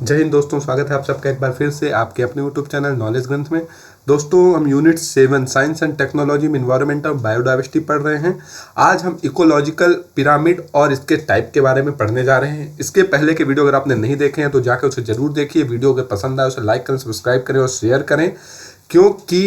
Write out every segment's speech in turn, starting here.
जय हिंद दोस्तों, स्वागत है आप सबका एक बार फिर से आपके अपने यूट्यूब चैनल नॉलेज ग्रंथ में। दोस्तों, हम यूनिट 7 साइंस एंड टेक्नोलॉजी में इन्वायरमेंट और बायोडाइवर्सिटी पढ़ रहे हैं। आज हम इकोलॉजिकल पिरामिड और इसके टाइप के बारे में पढ़ने जा रहे हैं। इसके पहले के वीडियो अगर आपने नहीं देखे हैं तो जाकर उसे जरूर देखिए। वीडियो अगर पसंद आए उसे लाइक करें, सब्सक्राइब करें और शेयर करें, क्योंकि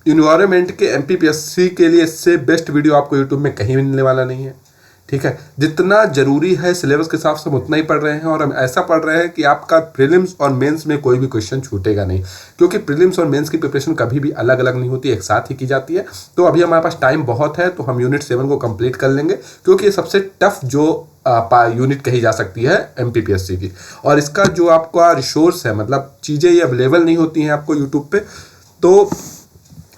इन्वायरमेंट के एमपीपीएससी के लिए इससे बेस्ट वीडियो आपको यूट्यूब में कहीं मिलने वाला नहीं है। ठीक है, जितना जरूरी है सिलेबस के हिसाब से हम उतना ही पढ़ रहे हैं, और हम ऐसा पढ़ रहे हैं कि आपका प्रीलिम्स और मेंस में कोई भी क्वेश्चन छूटेगा नहीं, क्योंकि प्रीलिम्स और मेंस की प्रिपरेशन कभी भी अलग अलग नहीं होती, एक साथ ही की जाती है। तो अभी हमारे पास टाइम बहुत है, तो हम यूनिट 7 को कंप्लीट कर लेंगे, क्योंकि ये सबसे टफ जो यूनिट कही जा सकती है एमपीपीएससी की। और इसका जो आपका रिसोर्स है, मतलब चीज़ें ये अवेलेबल नहीं होती हैं आपको यूट्यूब पे, तो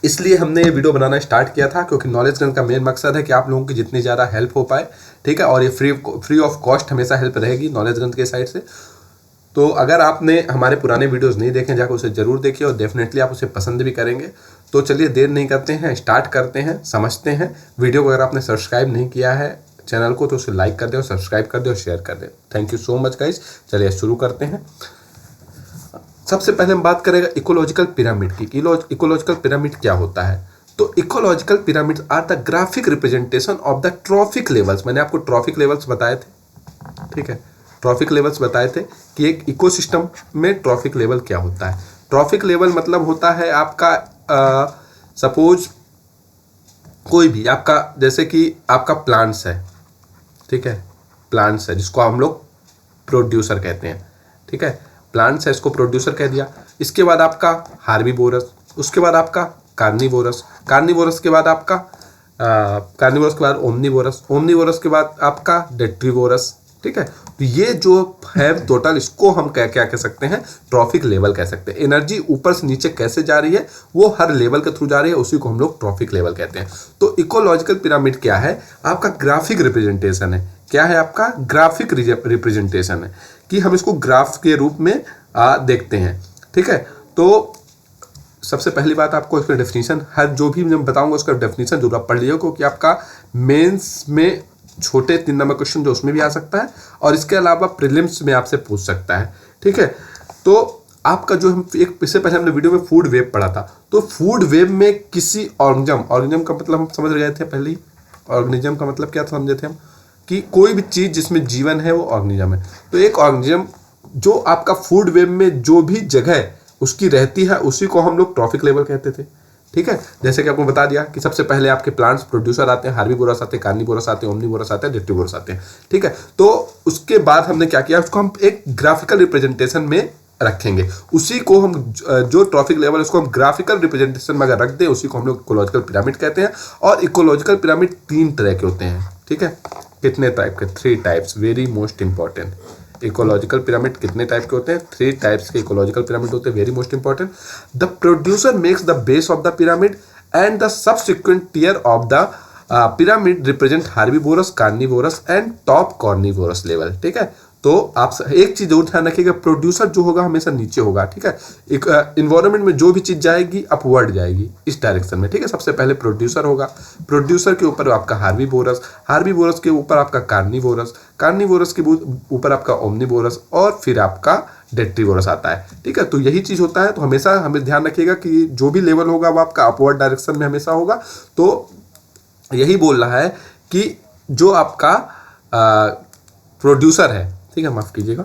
इसलिए हमने ये वीडियो बनाना स्टार्ट किया था, क्योंकि नॉलेज ग्रंथ का मेन मकसद है कि आप लोगों की जितनी ज़्यादा हेल्प हो पाए। ठीक है, और ये फ्री ऑफ कॉस्ट हमेशा हेल्प रहेगी नॉलेज ग्रंथ के साइड से। तो अगर आपने हमारे पुराने वीडियोस नहीं देखे, जाकर उसे जरूर देखिए, और डेफिनेटली आप उसे पसंद भी करेंगे। तो चलिए देर नहीं करते हैं, स्टार्ट करते हैं, समझते हैं वीडियो को। अगर आपने सब्सक्राइब नहीं किया है चैनल को तो उसे लाइक कर दें और सब्सक्राइब कर दें और शेयर कर दें। Thank you so much guys. चलिए शुरू करते हैं। सबसे पहले हम बात करेंगे इकोलॉजिकल पिरामिड की। इकोलॉजिकल पिरामिड क्या होता है? तो ecological pyramids are the graphic representation of the trophic levels. मैंने आपको ट्रॉफिक लेवल्स बताए थे। ठीक है, ट्रॉफिक लेवल्स बताए थे कि एक इकोसिस्टम में ट्रॉफिक लेवल क्या होता है। ट्रॉफिक लेवल मतलब होता है आपका सपोज कोई भी आपका, जैसे कि आपका प्लांट्स है। ठीक है, प्लांट्स है जिसको हम लोग प्रोड्यूसर कहते हैं। ठीक है, प्लांट्स है, इसको प्रोड्यूसर कह दिया। इसके बाद आपका हार्बीवोरस, उसके बाद आपका कार्निवोरस, कार्निवोरस के बाद आपका कार्निवोरस के बाद ओमनीवोरस, ओमनीवोरस के बाद आपका डेट्रीवोरस। ठीक है, तो ये जो है टोटल, इसको हम क्या क्या कह सकते हैं? ट्रॉफिक लेवल कह सकते हैं। एनर्जी ऊपर से नीचे कैसे जा रही है, वो हर लेवल के थ्रू जा रही है, उसी को हम लोग ट्रॉफिक लेवल कहते हैं। तो इकोलॉजिकल पिरामिड क्या है? आपका ग्राफिक रिप्रेजेंटेशन है। क्या है? आपका ग्राफिक रिप्रेजेंटेशन है, कि हम इसको ग्राफ के रूप में देखते हैं। ठीक है, तो सबसे पहली बात आपको इसका डेफिनेशन, हर जो भी मैं बताऊंगा उसका डेफिनेशन जरूर आप पढ़ लीजिए, क्योंकि आपका मेंस में छोटे 3 नंबर क्वेश्चन जो उसमें भी आ सकता है, और इसके अलावा प्रीलिम्स में आपसे पूछ सकता है। ठीक है, तो आपका जो हम एक इससे पहले हमने वीडियो में फूड वेब पढ़ा था, तो फूड वेब में किसी ऑर्गेनिज्म का मतलब हम समझ गए थे पहले ही। ऑर्गेनिज्म का मतलब क्या समझे थे हम? कि कोई भी चीज़ जिसमें जीवन है वो ऑर्गेनिज्म है। तो एक ऑर्गेनिज्म जो आपका फूड वेब में जो भी जगह उसकी रहती है, उसी को हम लोग ट्रॉफिक लेवल कहते थे। ठीक है, जैसे कि आपको बता दिया कि सबसे पहले आपके प्लांट्स प्रोड्यूसर आते हैं, हार्बीवोरस आते हैं, कार्निवोरस आते हैं, ओमनीवोरस आते हैं, डेट्रीवोरस आते हैं। ठीक है, तो उसके बाद हमने क्या किया, उसको हम एक ग्राफिकल रिप्रेजेंटेशन में रखेंगे। उसी को हम जो ट्रॉफिक लेवल उसको हम ग्राफिकल रिप्रेजेंटेशन में अगर रख दें, उसी को हम लोग इकोलॉजिकल पिरामिड कहते हैं। और इकोलॉजिकल पिरामिड 3 तरह के होते हैं। ठीक है, कितने टाइप के? 3 types, very most important. Ecological pyramid कितने टाइप के होते हैं? 3 टाइप्स के इकोलॉजिकल पिरामिड होते हैं, very most important. The producer makes the base of the pyramid and the subsequent tier of the pyramid represent herbivorous, carnivorous and top carnivorous level. ठीक है, तो आप एक चीज जरूर ध्यान रखिएगा, प्रोड्यूसर जो होगा हमेशा नीचे होगा। ठीक है, एक इन्वायरमेंट में जो भी चीज जाएगी अपवर्ड जाएगी, इस डायरेक्शन में। ठीक है, सबसे पहले प्रोड्यूसर होगा, प्रोड्यूसर के ऊपर आपका हार्बीवोरस, हार्बीवोरस के ऊपर आपका कार्निवोरस, कार्निवोरस के ऊपर आपका ओमनीवोरस, और फिर आपका डेट्रीवोरस आता है। ठीक है, तो यही चीज होता है। तो हमेशा हमें ध्यान रखिएगा कि जो भी लेवल होगा वो आपका अपवर्ड डायरेक्शन में हमेशा होगा। तो यही बोल रहा है कि जो आपका प्रोड्यूसर है, ठीक है, माफ कीजिएगा,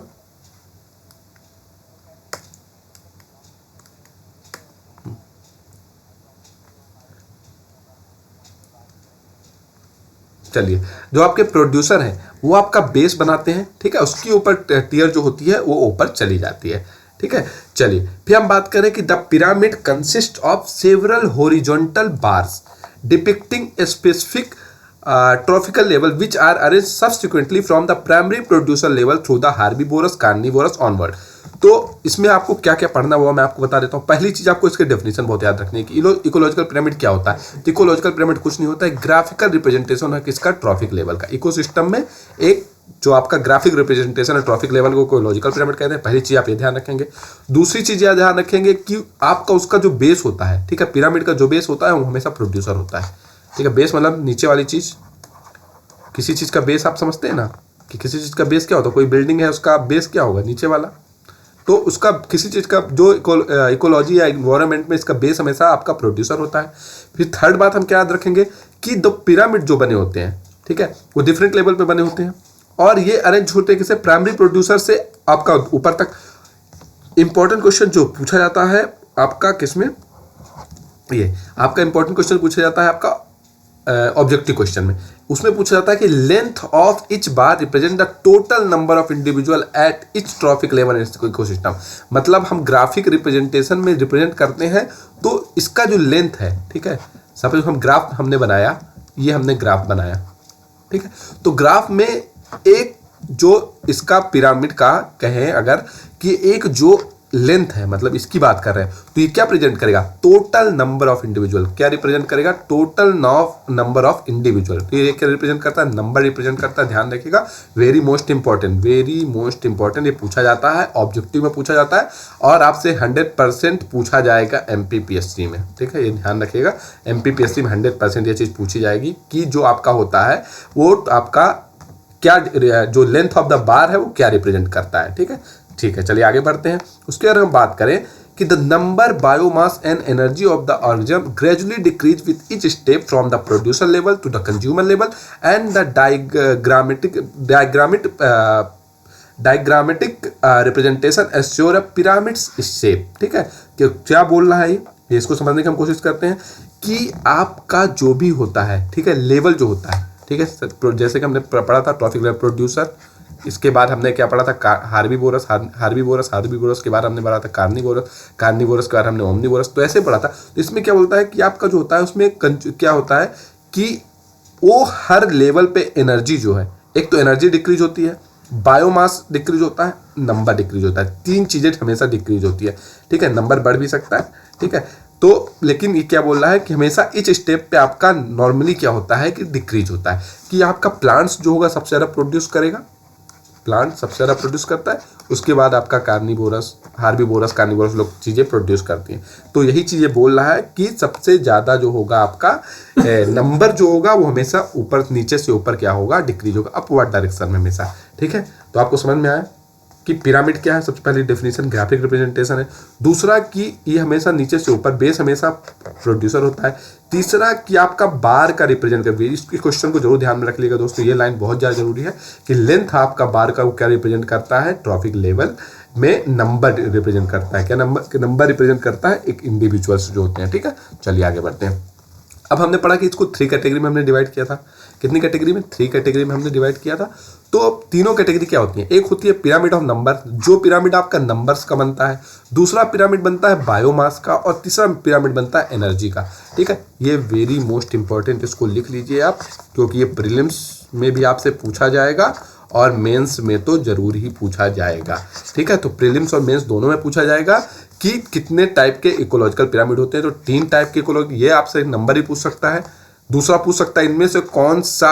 चलिए, जो आपके प्रोड्यूसर हैं वो आपका बेस बनाते हैं। ठीक है, उसके ऊपर टियर जो होती है वो ऊपर चली जाती है। ठीक है, चलिए फिर हम बात करें कि the pyramid consist of several horizontal bars depicting a specific trophical level which are arrange subsequently from the primary producer level through the herbivorous, carnivorous onward. तो इसमें आपको क्या क्या पढ़ना हुआ मैं आपको बता देता हूँ। पहली चीज आपको इसके डेफिनेशन बहुत याद रखनी है कि इकोलॉजिकल पिरामिड क्या होता है। तो इकोलॉजिकल पिरामिड कुछ नहीं होता है, ग्राफिकल रिप्रेजेंटेशन है किसका? ट्रॉफिक लेवल का। इकोसिस्टम में एक जो आपका ग्राफिक रिप्रेजेंटेशन है ट्रॉफिक लेवल को इकोलॉजिकल पिरामिड कहते हैं। पहली चीज आप ये ध्यान रखेंगे। दूसरी चीज यह ध्यान रखेंगे कि आपका उसका जो बेस होता है, ठीक है, पिरामिड का जो बेस होता है वो हमेशा प्रोड्यूसर होता है। ठीक है, बेस मतलब नीचे वाली चीज। किसी चीज का बेस आप समझते हैं ना, कि किसी चीज का बेस क्या होता है? कोई बिल्डिंग है उसका बेस क्या होगा? नीचे वाला। तो उसका किसी चीज़ का जो इकोलॉजी या इन्वायरमेंट में इसका बेस हमेशा आपका प्रोड्यूसर होता है। फिर थर्ड बात हम क्या याद रखेंगे कि दो पिरामिड जो बने होते हैं, ठीक है, वो डिफरेंट लेवल पे बने होते हैं और ये अरेंज होते हैं किसे, प्राइमरी प्रोड्यूसर से आपका ऊपर तक। इंपॉर्टेंट क्वेश्चन जो पूछा जाता है आपका किसमें, ये आपका इंपॉर्टेंट क्वेश्चन पूछा जाता है आपका ऑब्जेक्टिव क्वेश्चन में। उसमें पूछा जाता है कि length of each bar represent the total number of individual at each trophic level in ecosystem. मतलब हम ग्राफिक रिप्रेजेंटेशन में रिप्रेजेंट करते हैं तो इसका जो लेंथ है, ठीक है, सपोज हम ग्राफ हमने बनाया, ये हमने ग्राफ बनाया, ठीक है, तो ग्राफ में एक जो इसका पिरामिड का कहें अगर कि एक जो लेंथ है, मतलब इसकी बात कर रहे हैं, तो ये क्या प्रेजेंट करेगा, टोटल नंबर ऑफ इंडिविजुअल। क्या रिप्रेजेंट करेगा, टोटल नंबर ऑफ इंडिविजुअल। तो ये क्या रिप्रेजेंट करता है, नंबर रिप्रेजेंट करता है। ध्यान रखिएगा, very most important, very most important, ये पूछा जाता है, ऑब्जेक्टिव में पूछा जाता है और आपसे 100% पूछा जाएगा MPPSC में, ठीक है, ये ध्यान रखिएगा। MPPSC में 100% ये चीज़ पूछी जाएगी कि जो आपका होता है वो आपका क्या जो लेंथ ऑफ द बार है वो क्या रिप्रेजेंट करता है, ठीक है। ठीक है, चलिए आगे बढ़ते हैं। उसके बाद हम बात करें कि the number, biomass and energy of the organism gradually decrease with each step from the producer level to the consumer level and the diagrammatic representation assure a pyramids shape. ठीक है, कि क्या बोल रहा है ये इसको समझने की हम कोशिश करते हैं कि आपका जो भी होता है, ठीक है, लेवल जो होता है, ठीक है, जैसे कि हमने पढ़ा था ट्रॉफिक लेवल प्रोड्यूसर, इसके बाद हमने क्या पढ़ा था, हार्बीवोरस के बाद हमने पढ़ा था कार्निवोरस के बाद हमने ओमनिवोरस, तो ऐसे पढ़ा था। तो इसमें क्या बोलता है कि आपका जो होता है उसमें क्या होता है कि वो हर लेवल पे एनर्जी जो है, एक तो एनर्जी डिक्रीज होती है, बायोमास डिक्रीज होता है, नंबर डिक्रीज होता है, तीन चीज़ें हमेशा डिक्रीज होती है। ठीक है, नंबर बढ़ भी सकता है, ठीक है, तो लेकिन ये क्या बोल रहा है कि हमेशा इच स्टेप पे आपका नॉर्मली क्या होता है कि डिक्रीज होता है, कि आपका प्लांट्स जो होगा सबसे ज़्यादा प्रोड्यूस करेगा, प्लांट सबसे ज़्यादा प्रोड्यूस करता है, उसके बाद आपका कार्निवोरस, हार्बीवोरस, कार्निवोरस लोग चीज़ें प्रोड्यूस करती हैं। तो यही चीज़ें बोल रहा है कि सबसे ज़्यादा जो होगा आपका नंबर जो होगा वो हमेशा ऊपर, नीचे से ऊपर क्या होगा, डिक्रीज होगा, अपवर्ड डायरेक्शन में हमेशा। ठीक है, तो आपको समझ में आया कि पिरामिड क्या है। सबसे पहली डेफिनेशन ग्राफिक रिप्रेजेंटेशन है। दूसरा कि ये हमेशा नीचे से ऊपर, बेस हमेशा प्रोड्यूसर होता है। तीसरा कि आपका बार का रिप्रेजेंट कर, इस क्वेश्चन को जरूर ध्यान में रख लीजिएगा दोस्तों, ये लाइन बहुत ज़्यादा जरूरी है कि लेंथ आपका बार का वो क्या रिप्रेजेंट करता है, ट्रॉफिक लेवल में नंबर रिप्रेजेंट करता है। क्या नंबर रिप्रेजेंट करता है, एक इंडिविजुअल्स जो होते हैं। ठीक है, चलिए आगे बढ़ते हैं। अब हमने पढ़ा कि इसको 3 कैटेगरी में हमने डिवाइड किया था। कितनी कैटेगरी में, 3 कैटेगरी में हमने डिवाइड किया था। तो तीनों कैटेगरी क्या होती है, एक होती है पिरामिड ऑफ नंबर, जो पिरामिड आपका नंबर्स का बनता है, दूसरा पिरामिड बनता है बायोमास का, और तीसरा पिरामिड बनता है एनर्जी का। ठीक है, ये वेरी मोस्ट इंपॉर्टेंट, इसको लिख लीजिए आप, क्योंकि ये प्रीलिम्स में भी आपसे पूछा जाएगा और मेंस में तो जरूर ही पूछा जाएगा। ठीक है, तो प्रीलिम्स और मेंस दोनों में पूछा जाएगा कि कितने टाइप के इकोलॉजिकल पिरामिड होते हैं। तो 3 टाइप के इकोलॉजी, ये आपसे नंबर ही पूछ सकता है। दूसरा पूछ सकता है इनमें से कौन सा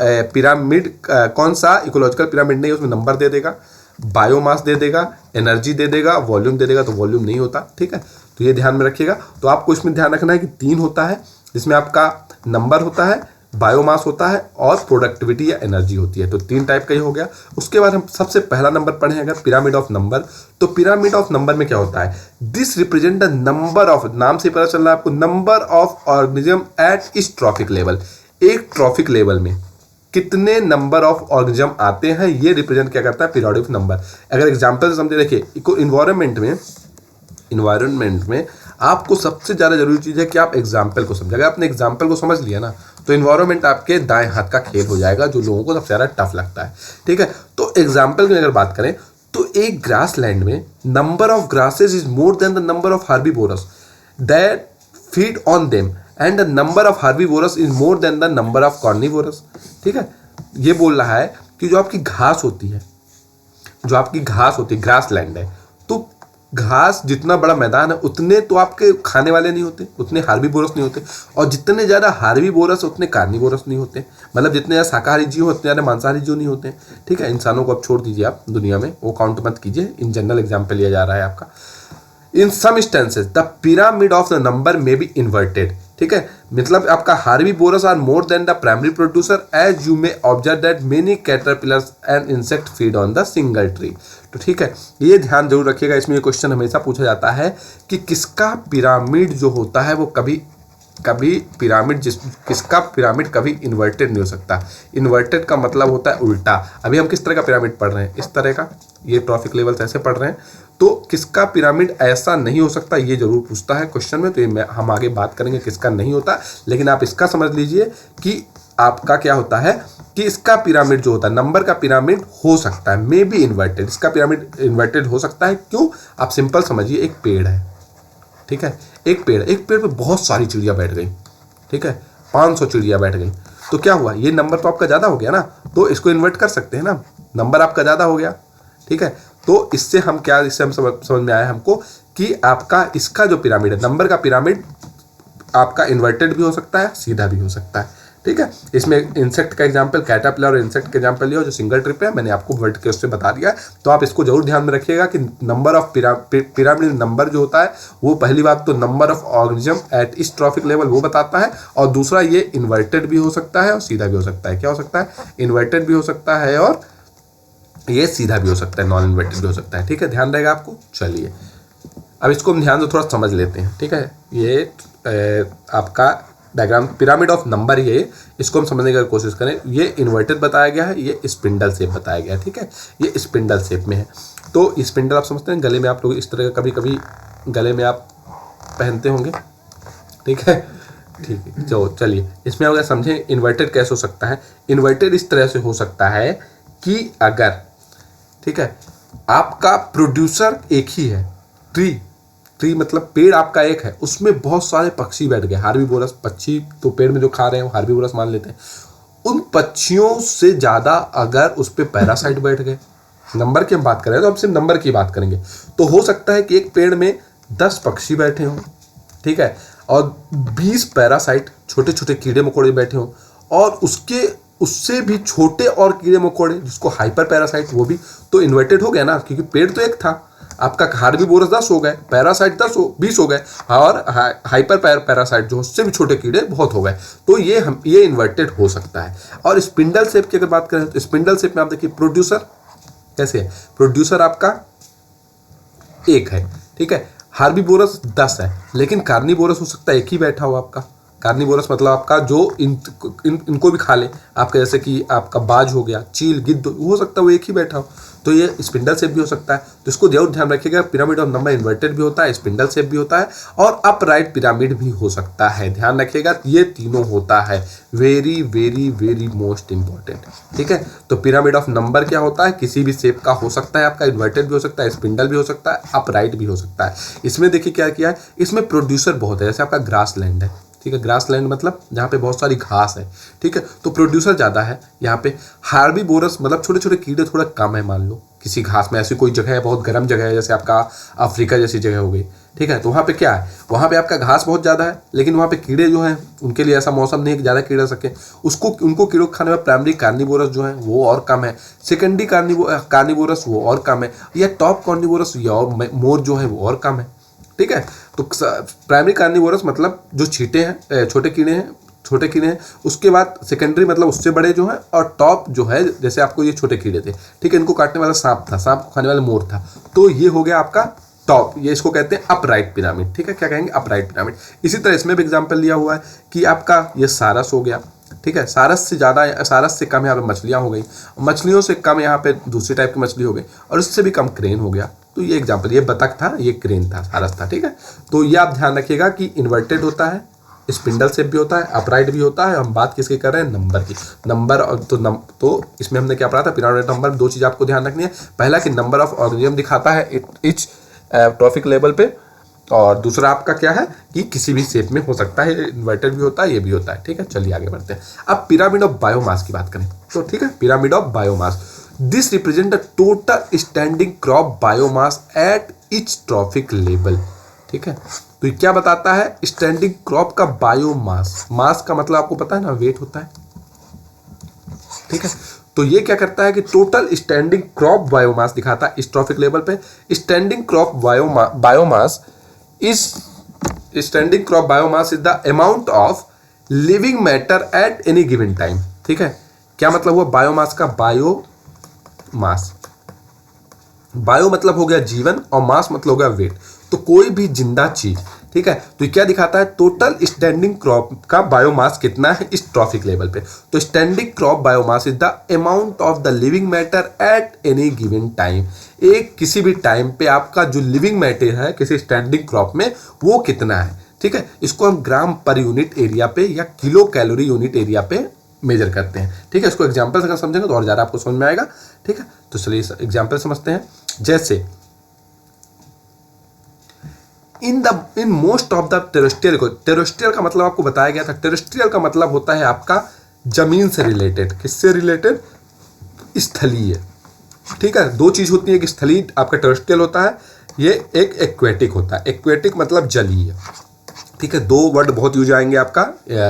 पिरामिड, कौन सा इकोलॉजिकल पिरामिड नहीं, उसमें नंबर दे देगा, बायोमास दे देगा, एनर्जी दे देगा, वॉल्यूम दे देगा, तो वॉल्यूम नहीं होता। ठीक है, तो ये ध्यान में रखिएगा। तो आपको इसमें ध्यान रखना है कि 3 होता है, जिसमें आपका नंबर होता है, बायोमास होता है और प्रोडक्टिविटी या एनर्जी होती है। तो 3 टाइप का ही हो गया। उसके बाद हम सबसे पहला नंबर पढ़ें अगर पिरामिड ऑफ नंबर, तो पिरामिड ऑफ नंबर में क्या होता है, this represent the number of, नाम से पता चल रहा है आपको, नंबर ऑफ ऑर्गेनिज्म एट इस ट्रॉफिक लेवल। एक ट्रॉफिक लेवल में कितने नंबर ऑफ ऑर्गेनिज्म आते हैं, ये रिप्रेजेंट क्या करता है, पीरियड ऑफ नंबर। अगर एग्जाम्पल से समझे, देखिए इन्वायरमेंट में आपको सबसे ज़्यादा जरूरी चीज़ है कि आप एग्जाम्पल को समझें। अगर आपने एग्जाम्पल को समझ लिया ना, तो इन्वायरमेंट आपके दाएं हाथ का खेल हो जाएगा, जो लोगों को सबसे ज़्यादा टफ लगता है। ठीक है, तो एग्जाम्पल की अगर बात करें तो एक ग्रास लैंड में number of grasses is more than the number of herbivores that feed on them and the number of herbivores is more than the number of carnivorous. ठीक है, ये बोल रहा है कि जो आपकी घास होती है, ग्रास लैंड है, तो घास जितना बड़ा मैदान है उतने तो आपके खाने वाले नहीं होते, उतने हार्बीवोरस नहीं होते, और जितने ज़्यादा हार्बीवोरस उतने कार्निवोरस नहीं होते। मतलब जितने ज़्यादा शाकाहारी जीव होते हैं, ज़्यादा मांसाहारी जीव नहीं होते। ठीक है, इंसानों को अब छोड़ दीजिए आप दुनिया में, वो काउंट मत कीजिए, इन जनरल एग्जाम्पल लिया जा रहा है आपका। In some instances the pyramid of the number में बी इन्वर्टेड। ठीक है, मतलब आपका herbivorous are more than the primary producer as you may observe that many caterpillars and insect feed on the single tree. तो ठीक है, ये ध्यान जरूर रखिएगा, इसमें ये क्वेश्चन हमेशा पूछा जाता है कि किसका पिरामिड जो होता है वो कभी पिरामिड किसका पिरामिड कभी इन्वर्टेड नहीं हो सकता। इन्वर्टेड का मतलब होता है उल्टा। अभी हम किस तरह का पिरामिड पढ़ रहे हैं, इस तरह का, ये ट्रॉफिक लेवल्स ऐसे पढ़ रहे हैं, तो किसका पिरामिड ऐसा नहीं हो सकता, ये जरूर पूछता है क्वेश्चन में। तो ये हम आगे बात करेंगे किसका नहीं होता, लेकिन आप इसका समझ लीजिए कि आपका क्या होता है कि इसका पिरामिड जो होता है, नंबर का पिरामिड हो सकता है, मे बी इन्वर्टेड, इसका पिरामिड इन्वर्टेड हो सकता है। क्यों, आप सिंपल समझिए, एक पेड़ है, ठीक है, एक पेड़ पे बहुत सारी चिड़िया बैठ गई, ठीक है, 500 चिड़िया बैठ गई, तो क्या हुआ, ये नंबर तो आपका ज़्यादा हो गया ना, तो इसको इन्वर्ट कर सकते हैं ना, नंबर आपका ज़्यादा हो गया, ठीक है। तो इससे हम समझ में आया हमको कि आपका इसका जो पिरामिड है, नंबर का पिरामिड आपका इन्वर्टेड भी हो सकता है, सीधा भी हो सकता है, ठीक है। इसमें इंसेक्ट का एग्जांपल, कैटरपिलर और इंसेक्ट का एग्जांपल लिया जो सिंगल ट्रिप है, मैंने आपको वर्ड के उससे बता दिया है। तो आप इसको जरूर ध्यान में रखिएगा कि नंबर ऑफ पिरामिड नंबर जो होता है वो पहली बात तो नंबर ऑफ ऑर्गेनिज्म एट इस ट्रॉफिक लेवल वो बताता है, और दूसरा ये इन्वर्टेड भी हो सकता है और सीधा भी हो सकता है। क्या हो सकता है, इन्वर्टेड भी हो सकता है और ये सीधा भी हो सकता है, नॉन इन्वर्टेड भी हो सकता है, ठीक है, ध्यान रहेगा आपको। चलिए अब इसको हम ध्यान से थोड़ा समझ लेते हैं, ठीक है। ये आपका डायग्राम पिरामिड ऑफ नंबर, ये इसको हम समझने की कोशिश करें। ये इन्वर्टेड बताया गया है, ये स्पिंडल शेप बताया गया है, ठीक है, ये स्पिंडल शेप में है। तो स्पिंडल आप समझते हैं, गले में आप लोग इस तरह का कभी कभी गले में आप पहनते होंगे, ठीक है, ठीक है। तो चलिए इसमें अगर समझें इन्वर्टेड कैसे हो सकता है। इन्वर्टेड इस तरह से हो सकता है कि अगर, ठीक है, आपका प्रोड्यूसर एक ही है, ट्री मतलब पेड़ आपका एक है, उसमें बहुत सारे पक्षी बैठ गए, हार्बीवोरस पक्षी, तो पेड़ में जो खा रहे हैं हार्बीवोरस मान लेते हैं, उन पक्षियों से ज़्यादा अगर उस पर पैरासाइट बैठ गए, नंबर की हम बात करें तो हम सिर्फ नंबर की बात करेंगे, तो हो सकता है कि एक पेड़ में 10 पक्षी बैठे हों, ठीक है, और 20 पैरासाइट छोटे छोटे कीड़े मकोड़े बैठे हों, और उससे भी छोटे और कीड़े मकोड़े जिसको हाइपर पैरासाइट, वो भी तो इन्वर्टेड हो गया ना, क्योंकि पेड़ तो एक था, आपका हार्बीवोरस 10 हो गए, पैरासाइट 20 हो गए, और हाइपर पैरासाइट जो उससे भी छोटे कीड़े बहुत हो गए, तो ये इन्वर्टेड हो सकता है। और स्पिंडल शेप की अगर बात करें तो स्पिंडल शेप में आप देखिए प्रोड्यूसर कैसे है, प्रोड्यूसर आपका एक है, ठीक है, हार्बीवोरस 10 है, लेकिन कार्निवोरस हो सकता है एक ही बैठा हो आपका। कार्निवोरस मतलब आपका जो इनको भी खा ले, आपका जैसे कि आपका बाज हो गया, चील, गिद्ध, हो सकता है वो एक ही बैठा हो, तो ये स्पिंडल शेप भी हो सकता है। तो इसको जरूर ध्यान रखिएगा, पिरामिड ऑफ नंबर इन्वर्टेड भी होता है, स्पिंडल शेप भी होता है, और अपराइट पिरामिड भी हो सकता है। ध्यान रखिएगा ये तीनों होता है, very very very most important, ठीक है। तो पिरामिड ऑफ नंबर क्या होता है, किसी भी शेप का हो सकता है, आपका इन्वर्टेड भी हो सकता है, स्पिंडल भी हो सकता है, अपराइट भी हो सकता है। इसमें देखिए क्या किया है, इसमें प्रोड्यूसर बहुत है, जैसे आपका ग्रास लैंड है, ठीक है, ग्रास लैंड मतलब जहाँ पे बहुत सारी घास है, ठीक है, तो प्रोड्यूसर ज़्यादा है यहाँ पे। हार्बीवोरस मतलब छोटे छोटे कीड़े थोड़ा कम है, मान लो किसी घास में, ऐसी कोई जगह है बहुत गर्म जगह है, जैसे आपका अफ्रीका जैसी जगह हो गई, ठीक है, तो वहाँ पे क्या है, वहाँ पे आपका घास बहुत ज़्यादा है, लेकिन वहाँ पे कीड़े जो हैं उनके लिए ऐसा मौसम नहीं है कि ज़्यादा कीड़े रह सके, उनको कीड़ों को खाने में प्राइमरी कार्निवोरस जो है वो और कम है, सेकेंडरी कार्निवोरस वो और कम है, या टॉप कार्निवोरस या और मोर जो है वो और कम है, ठीक है। तो प्राइमरी कार्निवोरस मतलब जो छींटे हैं, छोटे कीड़े हैं, उसके बाद सेकेंडरी मतलब उससे बड़े जो हैं, और टॉप जो है जैसे आपको ये छोटे कीड़े थे, ठीक है, इनको काटने वाला सांप था, सांप को खाने वाला मोर था, तो ये हो गया आपका टॉप, ये इसको कहते हैं अपराइट पिरामिड, ठीक है, क्या कहेंगे, अपराइट पिरामिड। इसी तरह इसमें भी एग्जाम्पल लिया हुआ है कि आपका ये सारस हो गया, ठीक है, सारस से कम यहाँ पे मछलियाँ हो गई, मछलियों से कम यहाँ पे दूसरी टाइप की मछली हो गई, और उससे भी कम क्रेन हो गया। तो ये एग्जाम्पल, ये बतख था, ये क्रेन था, सारस था, ठीक है। तो ये आप ध्यान रखिएगा कि इन्वर्टेड होता है, स्पिंडल शेप भी होता है, अपराइट भी होता है। हम बात किसकी कर रहे हैं, नंबर की। नंबर तो इसमें हमने क्या पढ़ा था, पिरामिड नंबर, दो चीज़ आपको ध्यान रखनी है, पहला कि नंबर ऑफ ऑर्गेनिज्म दिखाता है इच ट्रॉफिक लेवल पे, और दूसरा आपका क्या है कि किसी भी शेप में हो सकता है, इन्वर्टेड भी होता है, ये भी होता है, ठीक है। चलिए आगे बढ़ते हैं। अब पिरामिड ऑफ बायोमास की बात करें तो, ठीक है, pyramid of biomass, this represent the total standing crop biomass at each trophic level, ठीक है। तो ये क्या बताता है, स्टैंडिंग क्रॉप का बायोमास, मास का मतलब आपको पता है ना, वेट होता है, ठीक है। तो ये क्या करता है कि टोटल स्टैंडिंग क्रॉप बायोमास दिखाता है इस ट्रॉफिक लेवल पे। Standing crop biomass is standing crop biomass is the amount of living matter at any given time. ठीक है, क्या मतलब हुआ बायोमास का? बायोमास, बायो मतलब हो गया जीवन और मास मतलब हो गया वेट, तो कोई भी जिंदा चीज। ठीक है, तो ये क्या दिखाता है? टोटल स्टैंडिंग क्रॉप का बायोमास कितना है इस ट्रॉफिक लेवल पे। तो standing crop biomass is the amount of the living matter at any given time. एक किसी भी टाइम पे आपका जो लिविंग मैटर है किसी स्टैंडिंग क्रॉप में वो कितना है। ठीक है, इसको हम ग्राम पर यूनिट एरिया पे या किलो कैलोरी यूनिट एरिया पे मेजर करते हैं। ठीक है, इसको एग्जाम्पल से अगर समझेंगे तो और ज़्यादा आपको समझ में आएगा। ठीक है, तो चलिए एग्जाम्पल समझते हैं। जैसे in most of the terrestrial, को टेरेस्ट्रियल का मतलब आपको बताया गया था। टेरेस्ट्रियल का मतलब होता है आपका जमीन से रिलेटेड। किससे रिलेटेड? स्थलीय। ठीक है, दो चीज होती है, एक स्थलीय आपका टेरेस्ट्रियल होता है, ये एक एक्वेटिक होता है। एक्वेटिक मतलब जलीय। ठीक है, दो वर्ड बहुत यूज आएंगे आपका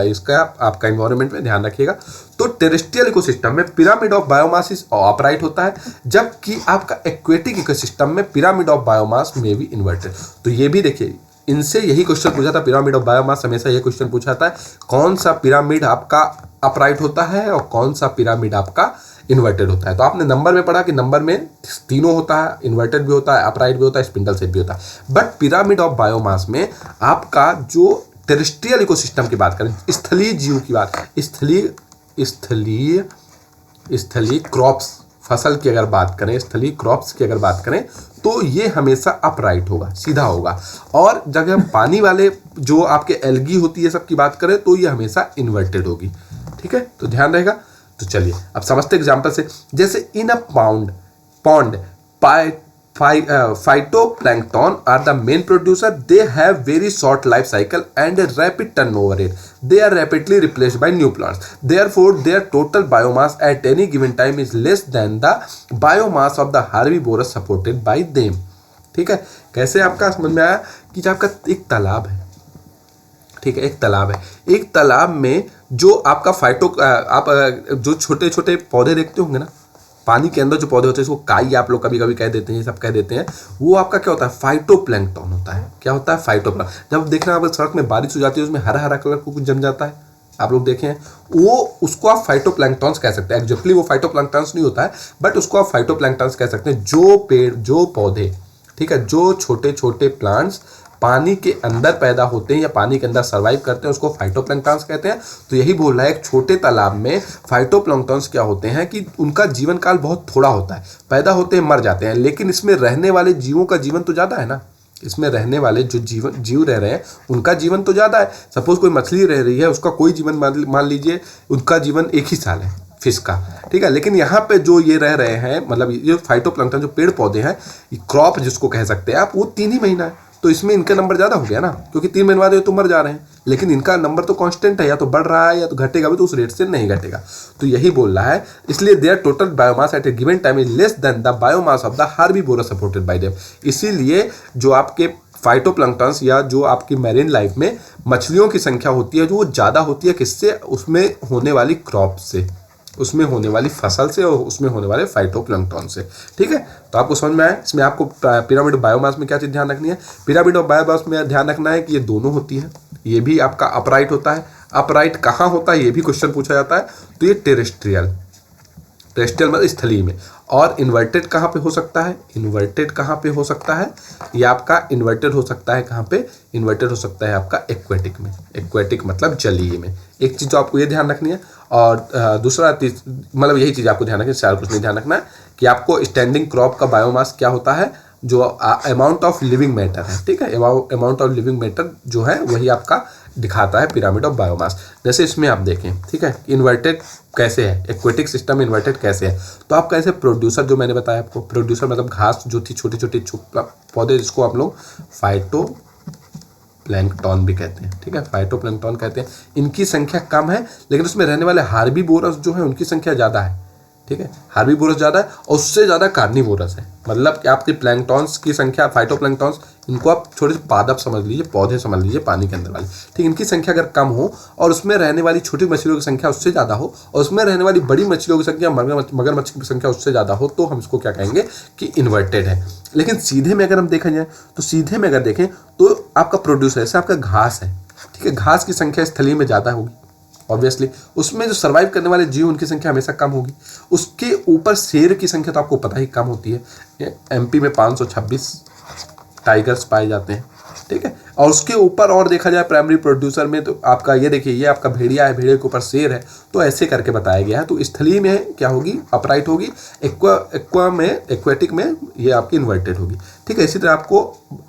इसका आपका एनवायरनमेंट में, ध्यान रखिएगा। तो टेरेस्ट्रियल इकोसिस्टम में pyramid of biomass is upright होता है, जबकि आपका एक्वेटिक इकोसिस्टम में पिरामिड ऑफ बायोमास में भी इन्वर्टेड। तो ये भी देखिए, इनसे यही क्वेश्चन पूछा था, पिरामिड ऑफ बायोमास हमेशा ये क्वेश्चन पूछा था, कौन सा पिरामिड आपका अपराइट होता है और कौन सा पिरामिड आपका इन्वर्टेड होता है। तो आपने नंबर में पढ़ा कि नंबर में तीनों होता है, इन्वर्टेड भी होता है, अपराइट भी होता है, स्पिंडल शेप भी होता है। बट पिरामिड ऑफ बायोमास में आपका जो टेरेस्ट्रियल इकोसिस्टम की बात करें, स्थलीय जीव की बात, स्थलीय क्रॉप्स, फसल की अगर बात करें, स्थलीय क्रॉप्स की अगर बात करें, तो ये हमेशा अपराइट होगा, सीधा होगा। और जब हम पानी वाले जो आपके एल्गी होती है सब की बात करें तो ये हमेशा इन्वर्टेड होगी। ठीक है, तो ध्यान रहेगा। तो चलिए अब समझते एग्जाम्पल से। जैसे in a pond phytoplankton are the main producer. They have very short life cycle and a rapid turnover rate. They are rapidly replaced by new plants. Therefore, their total biomass at any given time is less than the biomass of the herbivorous supported by them. ठीक है, कैसे आपका समझ में आया कि जब आपका एक तालाब है, ठीक है, एक तालाब है, एक तालाब में जो आपका आप जो छोटे छोटे पौधे देखते होंगे ना, पानी के अंदर जो पौधे होते हैं, इसको काई आप लोग कभी कभी कह देते हैं, सब कह देते हैं, वो आपका क्या होता है? फाइटोप्लैंक्टन होता है। क्या होता है? फाइटोप्लैंक्टन। जब देखना आप सड़क में बारिश हो जाती है, उसमें हरा हरा कलर को कुछ जम जाता है, आप लोग देखें, वो उसको आप फाइटोप्लैंक्टन्स कह सकते हैं। एक्जेक्टली वो फाइटोप्लैंक्टन्स नहीं होता है, बट उसको आप फाइटोप्लैंक्टन्स कह सकते हैं। जो पेड़, जो पौधे, ठीक है, जो छोटे छोटे प्लांट्स पानी के अंदर पैदा होते हैं या पानी के अंदर सर्वाइव करते हैं, उसको फाइटोप्लैंक्टन्स कहते हैं। तो यही बोल रहा है, एक छोटे तालाब में फाइटोप्लैंक्टन्स क्या होते हैं कि उनका जीवन काल बहुत थोड़ा होता है, पैदा होते हैं मर जाते हैं, लेकिन इसमें रहने वाले जीवों का जीवन तो ज़्यादा है ना। इसमें रहने वाले जो जीव रह रहे हैं उनका जीवन तो ज़्यादा है। सपोज कोई मछली रह रही है, उसका कोई जीवन मान लीजिए उनका जीवन 1 ही साल है फिश का, ठीक है, लेकिन यहाँ पे जो ये रह रहे हैं, मतलब ये फाइटोप्लैंक्टन जो पेड़ पौधे हैं, क्रॉप जिसको कह सकते हैं आप, वो 3 ही महीना है। तो इसमें इनका नंबर ज़्यादा हो गया ना, क्योंकि 3 महीने बाद ये तो मर जा रहे हैं, लेकिन इनका नंबर तो कांस्टेंट है, या तो बढ़ रहा है या तो घटेगा भी, तो उस रेट से नहीं घटेगा। तो यही बोल रहा है, इसलिए there total biomass at a given time is less than the biomass of the herbivorous supported by them. इसीलिए जो आपके फाइटोप्लैंक्टन्स या जो आपकी मैरीन लाइफ में मछलियों की संख्या होती है, जो वो ज़्यादा होती है किससे? उसमें होने वाली क्रॉप से, उसमें होने वाली फसल से और उसमें होने वाले फाइटोप्लैंक्टन से। ठीक है, तो आपको समझ में आया। इसमें आपको पिरामिड ऑफ बायोमास में क्या चीज़ ध्यान रखनी है? पिरामिड ऑफ बायोमास में ध्यान रखना है कि ये दोनों होती है, ये भी आपका अपराइट होता है। अपराइट कहाँ होता है ये भी क्वेश्चन पूछा जाता है। तो ये टेरेस्ट्रियल मतलब स्थलीय में। और इन्वर्टेड कहाँ पे हो सकता है? इन्वर्टेड कहाँ पे हो सकता है? ये आपका इन्वर्टेड हो सकता है कहाँ पे? इन्वर्टेड हो सकता है आपका एक्वेटिक में। एक्वेटिक मतलब जलीय में। एक चीज़ तो आपको ये ध्यान रखनी है। और दूसरा मतलब यही चीज़ आपको ध्यान रखनी है, सारा कुछ नहीं ध्यान रखना है कि आपको स्टैंडिंग क्रॉप का बायोमास क्या होता है, जो अमाउंट ऑफ लिविंग मैटर है। ठीक है, अमाउंट ऑफ लिविंग मैटर जो है वही आपका दिखाता है पिरामिड ऑफ बायोमास। जैसे इसमें आप देखें, ठीक है, इन्वर्टेड कैसे है, एक्वेटिक सिस्टम इन्वर्टेड कैसे है। तो आप कैसे प्रोड्यूसर, जो मैंने बताया आपको, प्रोड्यूसर मतलब घास जो थी, छोटे छोटे पौधे, जिसको आप लोग फाइटोप्लैंक्टन भी कहते हैं। ठीक है, फाइटोप्लैंक्टन कहते हैं। इनकी संख्या कम है, लेकिन उसमें रहने वाले हार्बिवोरस जो है उनकी संख्या ज़्यादा है। ठीक है, हार्बिवोरस ज़्यादा है और उससे ज़्यादा कार्निवोरस है। मतलब कि आपके प्लैंक्टन्स की संख्या, फाइटोप्लैंक्टन्स इनको आप छोटे से पादप समझ लीजिए, पौधे समझ लीजिए पानी के अंदर वाले, ठीक। इनकी संख्या अगर कम हो और उसमें रहने वाली छोटी मछलियों की संख्या उससे ज़्यादा हो और उसमें रहने वाली बड़ी मछलियों की संख्या मगरमच्छ की संख्या उससे ज़्यादा हो, तो हम इसको क्या कहेंगे कि इन्वर्टेड है। लेकिन सीधे में अगर हम देखा जाए तो सीधे में अगर देखें तो आपका प्रोड्यूसर जैसे आपका घास है, ठीक है, घास की संख्या स्थलीय में ज़्यादा होगी ऑब्वियसली, उसमें जो सर्वाइव करने वाले जीव उनकी संख्या हमेशा कम होगी। उसके ऊपर शेर की संख्या तो आपको पता ही कम होती है, एमपी में 526 टाइगर्स पाए जाते हैं, ठीक है। और उसके ऊपर और देखा जाए प्राइमरी प्रोड्यूसर में तो आपका ये देखिए, ये आपका भेड़िया है, भेड़िया के ऊपर शेर है, तो ऐसे करके बताया गया है। तो स्थलीय में क्या होगी, अपराइट होगी, एक्वेटिक में ये आपकी इन्वर्टेड होगी, ठीक है। इसी तरह आपको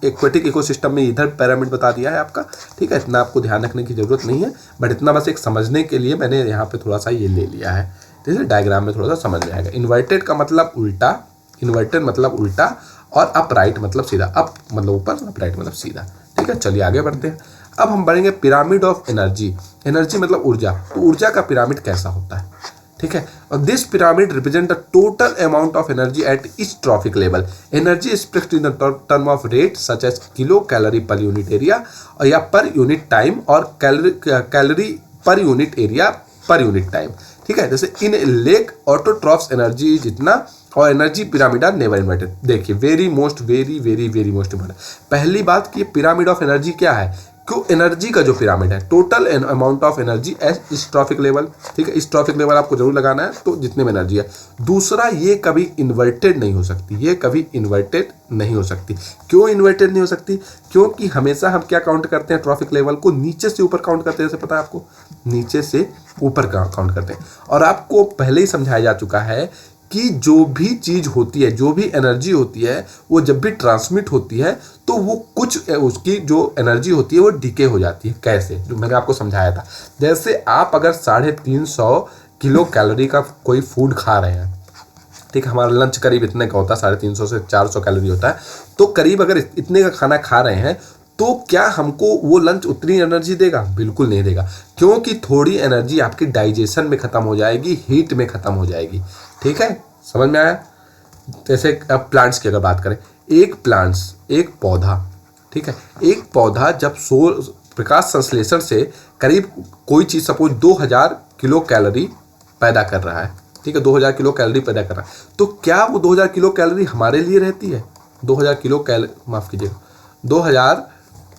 एक्वेटिक इकोसिस्टम में इधर पिरामिड बता दिया है आपका, ठीक है। इतना आपको ध्यान रखने की जरूरत नहीं है, बट इतना बस एक समझने के लिए मैंने यहाँ पे थोड़ा सा ये ले लिया है, ठीक है। डायग्राम में थोड़ा सा समझ में आएगा। इन्वर्टेड का मतलब उल्टा, इन्वर्टेड मतलब उल्टा, और अपराइट मतलब सीधा, अप मतलब ऊपर, अपराइट मतलब सीधा, ठीक है। चलिए आगे बढ़ते हैं। अब हम बढ़ेंगे पिरामिड ऑफ एनर्जी। एनर्जी मतलब ऊर्जा, तो ऊर्जा का पिरामिड कैसा होता है, ठीक है। और this pyramid represent the total amount of energy at each trophic level. Energy expressed in the term of rate such as kilo calorie per unit area, और या पर यूनिट टाइम, और calorie per unit area per unit time, ठीक है। जैसे in lake autotrophs energy जितना, और energy pyramid are never inverted. देखिए very most important पहली बात कि पिरामिड ऑफ एनर्जी क्या है, क्यों एनर्जी का जो पिरामिड है, total amount of energy eight इस ट्रॉफिक लेवल, ठीक है। इस ट्रॉफिक लेवल आपको जरूर लगाना है, तो जितने में एनर्जी है। दूसरा, ये कभी इन्वर्टेड नहीं हो सकती, ये कभी इन्वर्टेड नहीं हो सकती। क्यों इन्वर्टेड नहीं हो सकती, क्योंकि हमेशा हम क्या काउंट करते हैं, ट्रॉफिक लेवल को नीचे से ऊपर काउंट करते हैं, जैसे पता है आपको, नीचे से ऊपर काउंट करते हैं। और आपको पहले ही समझाया जा चुका है कि जो भी चीज़ होती है, जो भी एनर्जी होती है, वो जब भी ट्रांसमिट होती है तो वो कुछ उसकी जो एनर्जी होती है वो डिके हो जाती है। कैसे, जो मैंने आपको समझाया था। जैसे आप अगर 350 किलो कैलोरी का कोई फूड खा रहे हैं, ठीक है, हमारा लंच करीब इतने का होता है, 350 से 400 कैलोरी होता है, तो करीब अगर इतने का खाना खा रहे हैं तो क्या हमको वो लंच उतनी एनर्जी देगा? बिल्कुल नहीं देगा, क्योंकि थोड़ी एनर्जी आपकी डाइजेशन में ख़त्म हो जाएगी, हीट में ख़त्म हो जाएगी, ठीक है। समझ में आया। जैसे अब प्लांट्स की अगर बात करें, एक पौधा, ठीक है, एक पौधा जब सौर प्रकाश संश्लेषण से करीब कोई चीज़ सपोज 2000 किलो कैलोरी पैदा कर रहा है, ठीक है, 2000 किलो कैलोरी पैदा कर रहा है, तो क्या वो 2000 किलो कैलोरी हमारे लिए रहती है? 2000 किलो माफ़ कीजिएगा, 2000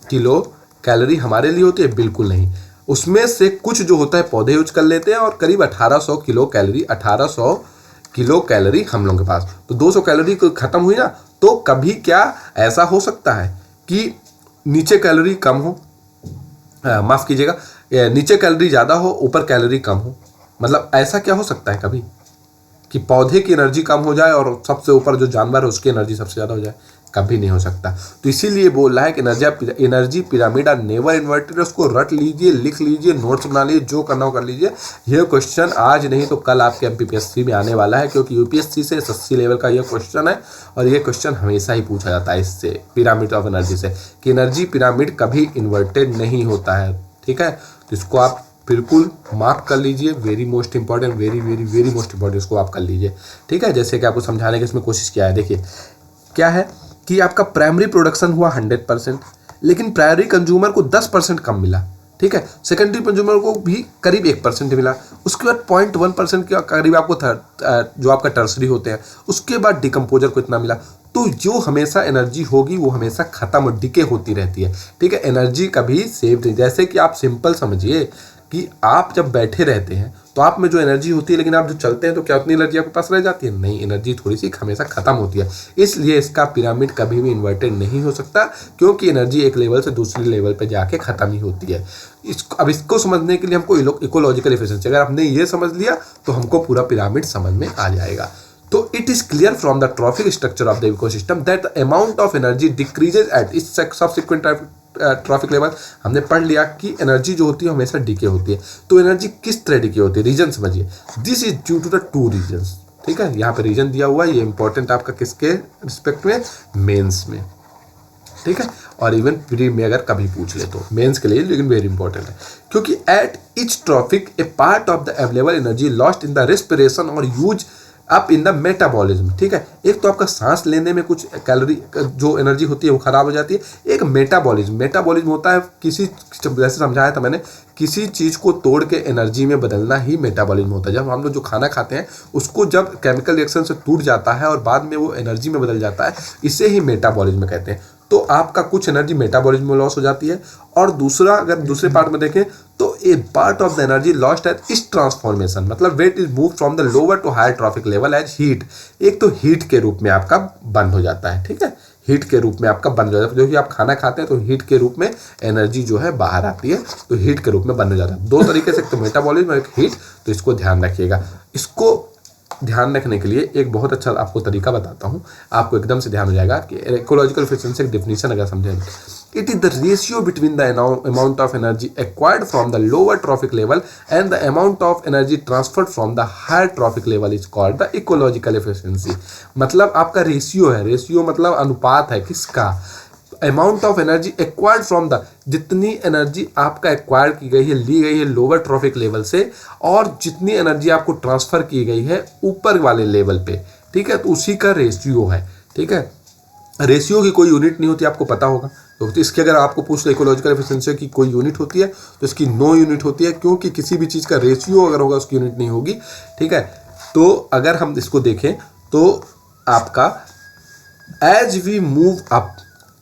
किलो कैलोरी हमारे लिए होती है? बिल्कुल नहीं। उसमें से कुछ जो होता है पौधे यूज कर लेते हैं, और करीब 1800 किलो कैलोरी हम लोगों के पास, तो 200 कैलोरी खत्म हुई ना। तो कभी क्या ऐसा हो सकता है कि नीचे कैलोरी कम हो, माफ़ कीजिएगा, नीचे कैलोरी ज़्यादा हो, ऊपर कैलोरी कम हो? मतलब ऐसा क्या हो सकता है कभी कि पौधे की एनर्जी कम हो जाए और सबसे ऊपर जो जानवर है उसकी एनर्जी सबसे ज़्यादा हो जाए? कभी नहीं हो सकता। तो इसीलिए बोल रहा है कि energy pyramid are never inverted. उसको रट लीजिए, लिख लीजिए, नोट्स बना लीजिए, जो करना हो कर लीजिए। यह क्वेश्चन आज नहीं तो कल आपके एमपीपीएससी में आने वाला है, क्योंकि यूपीएससी से एसएससी लेवल का यह क्वेश्चन है, और यह क्वेश्चन हमेशा ही पूछा जाता है इससे, पिरामिड ऑफ एनर्जी से, कि एनर्जी पिरामिड कभी इन्वर्टेड नहीं होता है, ठीक है। तो इसको आप बिल्कुल मार्क कर लीजिए, very most important, very most important, इसको आप कर लीजिए, ठीक है। जैसे कि आपको समझाने की इसमें कोशिश किया है। देखिए क्या है कि आपका प्राइमरी प्रोडक्शन हुआ 100%, लेकिन प्राइमरी कंज्यूमर को 10% कम मिला, ठीक है। सेकेंडरी कंज्यूमर को भी करीब 1% मिला। उसके बाद 0.1% के करीब आपको जो आपका टर्सरी होते हैं, उसके बाद डिकम्पोजर को इतना मिला। तो जो हमेशा एनर्जी होगी वो हमेशा खत्म और डिके होती रहती है, ठीक है। एनर्जी कभी सेव नहीं। जैसे कि आप सिंपल समझिए कि आप जब बैठे रहते हैं तो आप में जो एनर्जी होती है, लेकिन आप जो चलते हैं तो क्या उतनी एनर्जी आपके पास रह जाती है? नहीं, एनर्जी थोड़ी सी हमेशा खत्म होती है। इसलिए इसका पिरामिड कभी भी इन्वर्टेड नहीं हो सकता, क्योंकि एनर्जी एक लेवल से दूसरे लेवल पे जाके खत्म ही होती है। अब इसको समझने के लिए हमको इकोलॉजिकल एफिशिएंसी, अगर आपने ये समझ लिया तो हमको पूरा पिरामिड समझ में आ जाएगा। तो it is clear from the trophic structure of the ecosystem that the amount of energy decreases at इस सब्सिक्वेंट ट्रॉफिक लेवल। हमने पढ़ लिया कि एनर्जी जो होती है हमेशा डिके होती है। तो एनर्जी किस तरह डिके होती है, रीजन समझिए। This is due to the 2 reasons, ठीक है। यहाँ पे रीजन दिया हुआ है, ये इंपॉर्टेंट आपका किसके रिस्पेक्ट में? मेंस में, ठीक है। और इवन प्री में अगर कभी पूछ ले तो मेंस के लिए, लेकिन वेरी इंपॉर्टेंट है, क्योंकि at each trophic a part of the available energy lost in the respiration और use up in the metabolism. ठीक है, एक तो आपका सांस लेने में कुछ कैलोरी जो एनर्जी होती है वो खराब हो जाती है, एक मेटाबॉलिज्म होता है किसी, जैसे समझाया था मैंने, किसी चीज को तोड़ के एनर्जी में बदलना ही मेटाबॉलिज्म होता है। जब हम लोग जो खाना खाते हैं उसको जब केमिकल रिएक्शन से टूट जाता है और बाद में वो एनर्जी में बदल जाता है, इसे ही मेटाबॉलिज्म कहते हैं। तो आपका कुछ एनर्जी मेटाबॉलिज्म में लॉस हो जाती है, और दूसरा अगर दूसरे पार्ट में देखें तो a part of the energy lost at इस ट्रांसफॉर्मेशन, मतलब what is move from the lower to higher trophic level as heat. एक तो हीट के रूप में आपका बंद हो जाता है, ठीक है, हीट के रूप में आपका बंद हो जाता है। जो कि आप खाना खाते हैं तो हीट के रूप में एनर्जी जो है बाहर आती है, तो हीट के रूप में बंद हो जाता है। दो तरीके से, एक तो मेटाबॉलिज्म और एक हीट, तो इसको ध्यान रखिएगा। इसको ध्यान रखने के लिए एक बहुत अच्छा आपको तरीका बताता हूँ, आपको एकदम से ध्यान हो जाएगा कि इकोलॉजिकल एफिशिएंसी की डेफिनेशन अगर समझेंगे, it is the ratio between the amount of energy acquired from the lower trophic level and the amount of energy transferred from the higher trophic level is called the ecological efficiency. मतलब आपका ratio है, ratio मतलब अनुपात है किसका, amount of energy acquired from the, जितनी energy आपका acquire की गई है, ली गई है लोअर ट्रॉफिक लेवल से, और जितनी एनर्जी आपको ट्रांसफर की गई है ऊपर वाले लेवल पे, ठीक है, तो उसी का रेशियो है। ठीक है, रेशियो की कोई यूनिट नहीं होती, आपको पता होगा। तो इसके अगर आपको पूछ लो इकोलॉजिकल एफिशिएंसी की कोई यूनिट होती है तो इसकी नो यूनिट होती है, क्योंकि किसी भी चीज़ का रेशियो अगर होगा उसकी यूनिट नहीं होगी। ठीक है, तो अगर हम इसको देखें तो आपका as we move up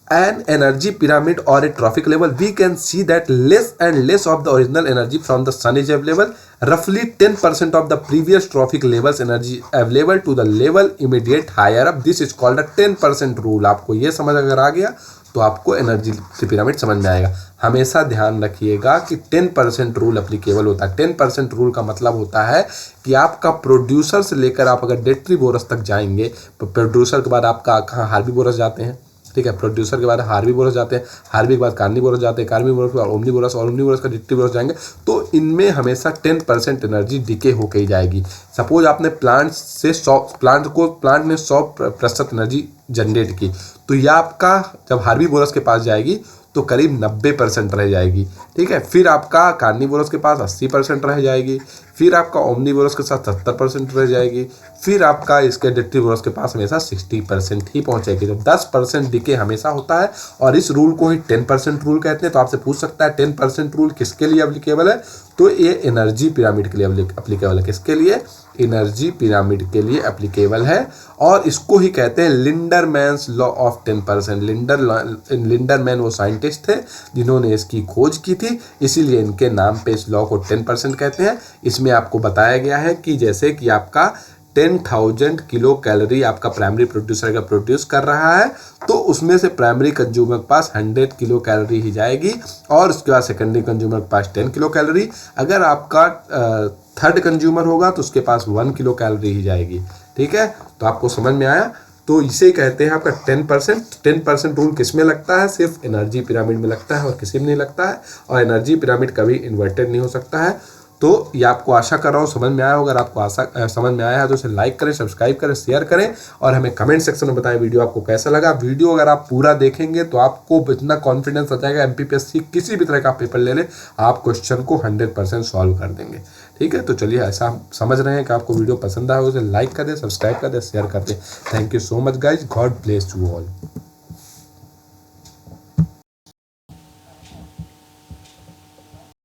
an energy pyramid or a trophic level, we can see that less and less of the original energy from the sun is available. Roughly 10% of the previous trophic levels energy available to the level immediate higher up. This is called a 10% rule. आपको ये समझ अगर आ गया तो आपको energy pyramid समझ में आएगा। हमेशा ध्यान रखिएगा कि 10% रूल एप्लीकेबल होता है। 10% रूल का मतलब होता है कि आपका प्रोड्यूसर से लेकर आप अगर डेट्रीबोरस तक जाएंगे, प्रोड्यूसर के बाद आपका कहाँ हार्बीवोरस जाते हैं, ठीक है, प्रोड्यूसर के बाद हार्बीवोरस जाते हैं, हार्बी के बाद कार्निवोरस जाते हैं, कार्निवोरस के बाद ओमनीवोरस, और ओमनीवोरस का डेट्रीवोरस जाएंगे। तो इनमें हमेशा 10% एनर्जी डिके होके ही जाएगी। सपोज आपने प्लांट में 100% एनर्जी जनरेट की, तो यह आपका जब हार्बीवोरस के पास जाएगी तो करीब 90% रह जाएगी। ठीक है, फिर आपका कार्निवोरस के पास 80% रह जाएगी, फिर आपका ओमनीवोरस के साथ 70% रह जाएगी, फिर आपका इसके डेट्रीवोरस के पास हमेशा 60% ही पहुंचेगी। तो 10% डिके हमेशा होता है, और इस रूल को ही 10% रूल कहते हैं। तो आपसे पूछ सकता है 10% रूल किसके लिए एप्लीकेबल है, तो ये एनर्जी पिरामिड के लिए एप्लीकेबल है। किसके लिए, एनर्जी पिरामिड के लिए एप्लीकेबल है, और इसको ही कहते हैं लिंडरमैन्स लॉ ऑफ 10%। लिंडरमैन वो साइंटिस्ट थे जिन्होंने इसकी खोज की थी, इसीलिए इनके नाम पे इस लॉ को 10% कहते हैं। इसमें आपको बताया गया है कि जैसे कि आपका 10,000 किलो कैलोरी आपका प्राइमरी प्रोड्यूसर का प्रोड्यूस कर रहा है, तो उसमें से प्राइमरी कंज्यूमर के पास 100 किलो कैलोरी ही जाएगी, और उसके बाद सेकेंडरी कंज्यूमर के पास 10 किलो कैलोरी। अगर आपका थर्ड कंज्यूमर होगा तो उसके पास 1 किलो कैलोरी ही जाएगी। ठीक है, तो आपको समझ में आया। तो इसे कहते हैं आपका 10% रूल किस में लगता है, सिर्फ एनर्जी पिरामिड में लगता है और किसी में नहीं लगता है, और एनर्जी पिरामिड कभी इन्वर्टेड नहीं हो सकता है। तो ये आपको आशा कर रहा हूँ समझ में आया होगा। अगर आपको समझ में आया है तो इसे लाइक करें, सब्सक्राइब करें, शेयर करें, और हमें कमेंट सेक्शन में बताएं वीडियो आपको कैसा लगा। वीडियो अगर आप पूरा देखेंगे तो आपको इतना कॉन्फिडेंस आ जाएगा, MPPSC किसी भी तरह का पेपर ले ले, आप क्वेश्चन को 100% सॉल्व कर देंगे। ठीक है, तो चलिए, ऐसा समझ रहे हैं कि आपको वीडियो पसंद आया, उसे लाइक कर दें, सब्सक्राइब कर दें, शेयर कर दें। Thank you so much guys, God bless you all.